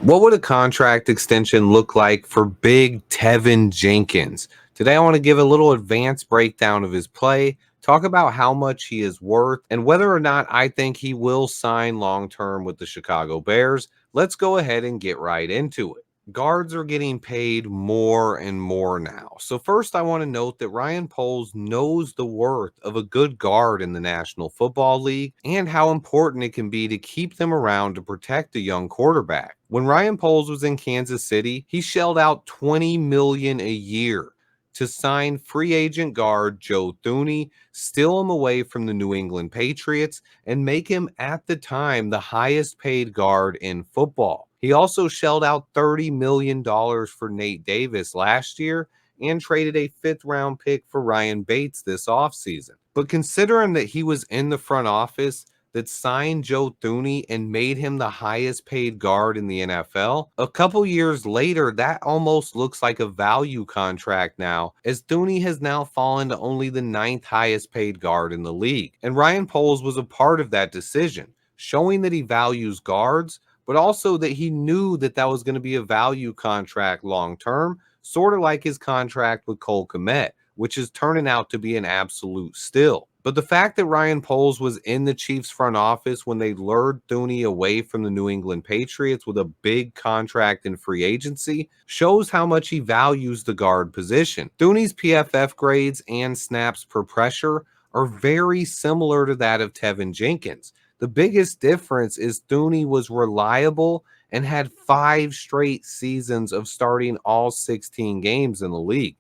What would a contract extension look like for big Teven Jenkins? Today, I want to give a little advanced breakdown of his play, talk about how much he is worth, and whether or not I think he will sign long term with the Chicago Bears. Let's go ahead and get right into it. Guards are getting paid more and more now. So, first, I want to note that Ryan Poles knows the worth of a good guard in the National Football League and how important it can be to keep them around to protect a young quarterback. When Ryan Poles was in Kansas City, he shelled out $20 million a year to sign free agent guard Joe Thuney, steal him away from the New England Patriots, and make him at the time the highest paid guard in football. He also shelled out $30 million for Nate Davis last year and traded a fifth round pick for Ryan Bates this offseason. But considering that he was in the front office that signed Joe Thuney and made him the highest paid guard in the NFL, a couple years later, that almost looks like a value contract now, as Thuney has now fallen to only the ninth highest paid guard in the league. And Ryan Poles was a part of that decision, showing that he values guards, but also that he knew that that was going to be a value contract long term, sort of like his contract with Cole Kmet, which is turning out to be an absolute steal. But the fact that Ryan Poles was in the Chiefs front office when they lured Thuney away from the New England Patriots with a big contract in free agency shows how much he values the guard position. Thuney's PFF grades and snaps per pressure are very similar to that of Teven Jenkins. The biggest difference is Thuney was reliable and had 5 straight seasons of starting all 16 games in the league.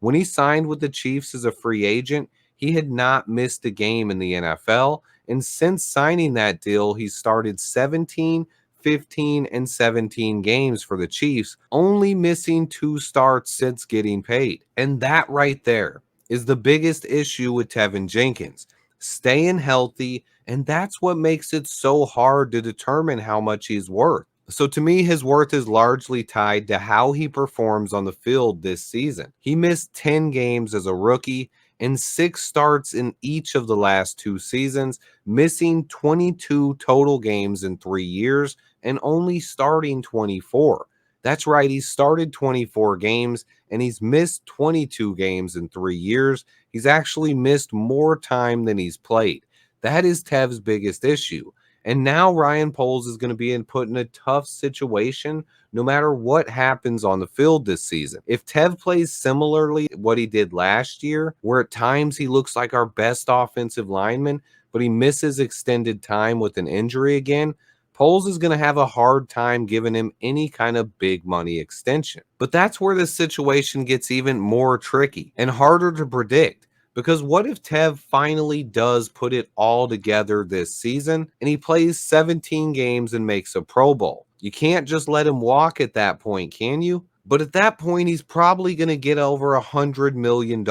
When he signed with the Chiefs as a free agent, he had not missed a game in the NFL, and since signing that deal, he started 17, 15, and 17 games for the Chiefs, only missing 2 starts since getting paid. And that right there is the biggest issue with Teven Jenkins. Staying healthy, and that's what makes it so hard to determine how much he's worth. So to me, his worth is largely tied to how he performs on the field this season. He missed 10 games as a rookie and 6 starts in each of the last 2 seasons, missing 22 total games in 3 years and only starting 24. That's right, he started 24 games and he's missed 22 games in 3 years. He's actually missed more time than he's played. That is Tev's biggest issue. And now Ryan Poles is going to be put in a tough situation no matter what happens on the field this season. If Tev plays similarly what he did last year, where at times he looks like our best offensive lineman, but he misses extended time with an injury again, Poles is going to have a hard time giving him any kind of big money extension. But that's where this situation gets even more tricky and harder to predict. Because what if Tev finally does put it all together this season and he plays 17 games and makes a Pro Bowl? You can't just let him walk at that point, can you? But at that point, he's probably going to get over $100 million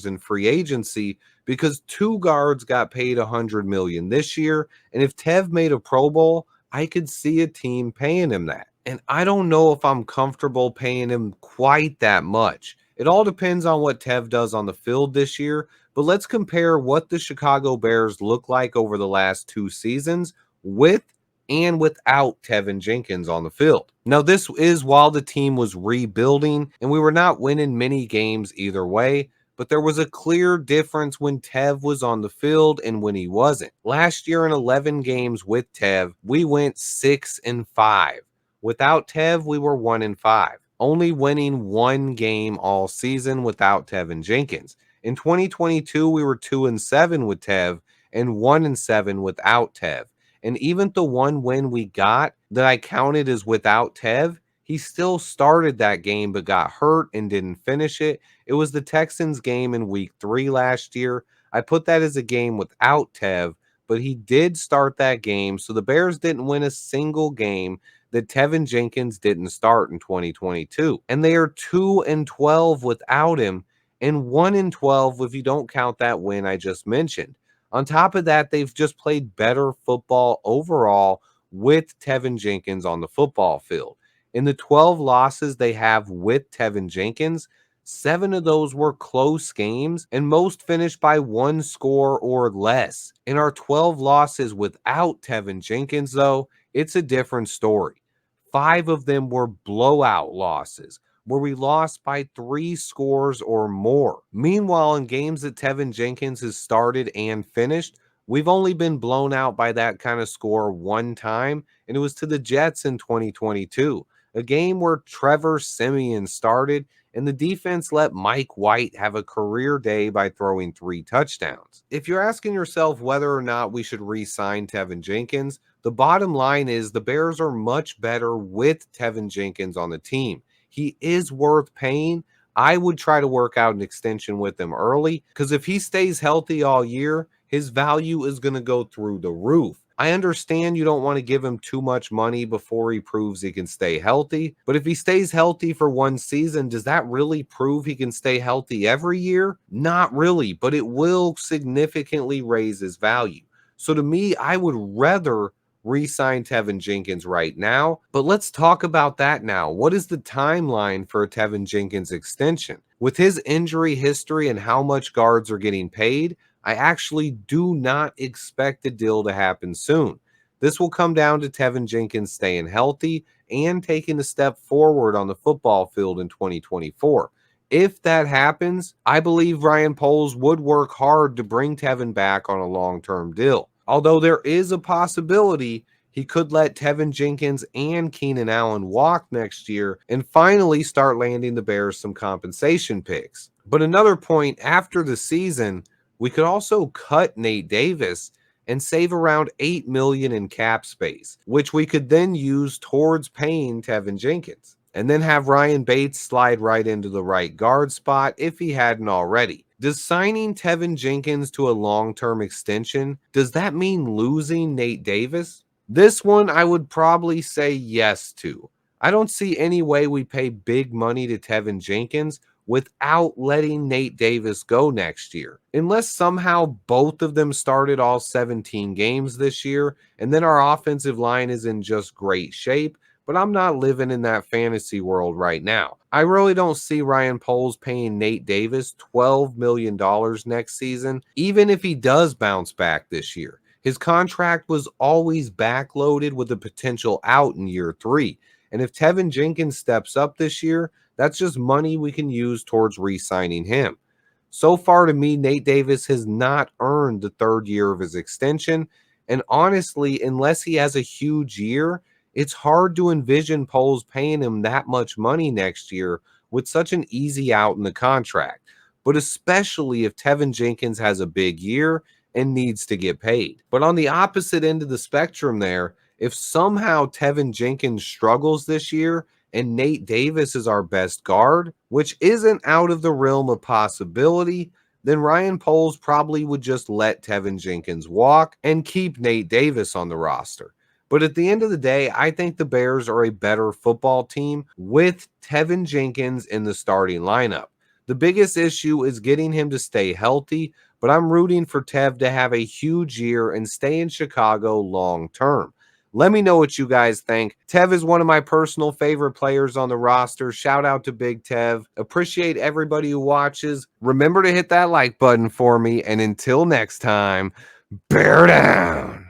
in free agency because 2 guards got paid $100 million this year. And if Tev made a Pro Bowl, I could see a team paying him that. And I don't know if I'm comfortable paying him quite that much. It all depends on what Tev does on the field this year, but let's compare what the Chicago Bears look like over the last 2 seasons with and without Teven Jenkins on the field. Now, this is while the team was rebuilding and we were not winning many games either way, but there was a clear difference when Tev was on the field and when he wasn't. Last year in 11 games with Tev, we went 6-5. Without Tev, we were 1-5, only winning 1 game all season without Teven Jenkins. In 2022, we were 2-7 with Tev and 1-7 without Tev. And even the 1 win we got that I counted as without Tev, he still started that game but got hurt and didn't finish it. It was the Texans game in week 3 last year. I put that as a game without Tev, but he did start that game. So the Bears didn't win a single game that Teven Jenkins didn't start in 2022. And they are 2-12 without him and 1-12 if you don't count that win I just mentioned. On top of that, they've just played better football overall with Teven Jenkins on the football field. In the 12 losses they have with Teven Jenkins, 7 of those were close games, and most finished by 1 score or less. In our 12 losses without Teven Jenkins, though, it's a different story. 5 of them were blowout losses, where we lost by 3 scores or more. Meanwhile, in games that Teven Jenkins has started and finished, we've only been blown out by that kind of score one time, and it was to the Jets in 2022, a game where Trevor Siemian started and the defense let Mike White have a career day by throwing 3 touchdowns. If you're asking yourself whether or not we should re-sign Teven Jenkins, the bottom line is the Bears are much better with Teven Jenkins on the team. He is worth paying. I would try to work out an extension with him early because if he stays healthy all year, his value is going to go through the roof. I understand you don't want to give him too much money before he proves he can stay healthy, but if he stays healthy for one season, does that really prove he can stay healthy every year? Not really, but it will significantly raise his value. So to me, I would rather re-sign Teven Jenkins right now, but let's talk about that now. What is the timeline for a Teven Jenkins extension? With his injury history and how much guards are getting paid, I actually do not expect the deal to happen soon. This will come down to Teven Jenkins staying healthy and taking a step forward on the football field in 2024. If that happens, I believe Ryan Poles would work hard to bring Teven back on a long-term deal. Although there is a possibility he could let Teven Jenkins and Keenan Allen walk next year and finally start landing the Bears some compensation picks. But another point, after the season, we could also cut Nate Davis and save around $8 million in cap space, which we could then use towards paying Teven Jenkins, and then have Ryan Bates slide right into the right guard spot if he hadn't already. Does signing Teven Jenkins to a long-term extension, does that mean losing Nate Davis? This one I would probably say yes to. I don't see any way we pay big money to Teven Jenkins without letting Nate Davis go next year. Unless somehow both of them started all 17 games this year, and then our offensive line is in just great shape, but I'm not living in that fantasy world right now. I really don't see Ryan Poles paying Nate Davis $12 million next season, even if he does bounce back this year. His contract was always backloaded with a potential out in year 3. And if Teven Jenkins steps up this year, that's just money we can use towards re-signing him. So far to me, Nate Davis has not earned the 3rd year of his extension. And honestly, unless he has a huge year, it's hard to envision Poles paying him that much money next year with such an easy out in the contract. But especially if Teven Jenkins has a big year and needs to get paid. But on the opposite end of the spectrum there, if somehow Teven Jenkins struggles this year and Nate Davis is our best guard, which isn't out of the realm of possibility, then Ryan Poles probably would just let Teven Jenkins walk and keep Nate Davis on the roster. But at the end of the day, I think the Bears are a better football team with Teven Jenkins in the starting lineup. The biggest issue is getting him to stay healthy, but I'm rooting for Tev to have a huge year and stay in Chicago long term. Let me know what you guys think. Tev is one of my personal favorite players on the roster. Shout out to Big Tev. Appreciate everybody who watches. Remember to hit that like button for me. And until next time, bear down.